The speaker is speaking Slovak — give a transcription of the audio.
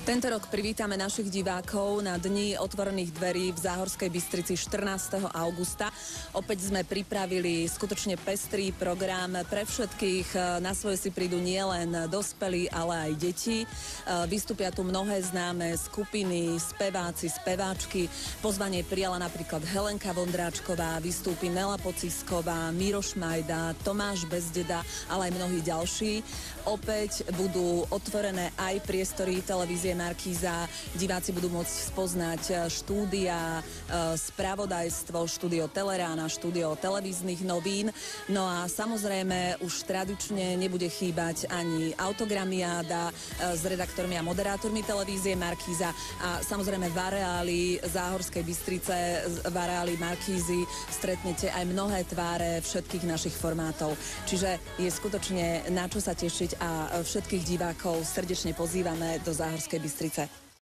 Tento rok privítame našich divákov na Dni otvorených dverí v Záhorskej Bystrici 14. augusta. Opäť sme pripravili skutočne pestrý program pre všetkých. Na svoje si prídu nielen dospelí, ale aj deti. Vystúpia tu mnohé známe skupiny, speváci, speváčky. Pozvanie prijala napríklad Helenka Vondráčková, vystúpi Nela Pocisková, Miro Šmajda, Tomáš Bezdeda, ale aj mnohí ďalší. Opäť budú otvorené aj priestory televízie Markíza. Diváci budú môcť spoznať štúdia, spravodajstvo, štúdio Telerána, štúdio televíznych novín. No a samozrejme už tradične nebude chýbať ani autogramiáda s redaktormi a moderátormi televízie Markíza a samozrejme v areáli Záhorskej Bystrice, v areáli Markízy stretnete aj mnohé tváre všetkých našich formátov. Čiže je skutočne na čo sa tešiť a všetkých divákov srdečne pozývame do Záhorskej Bystrice.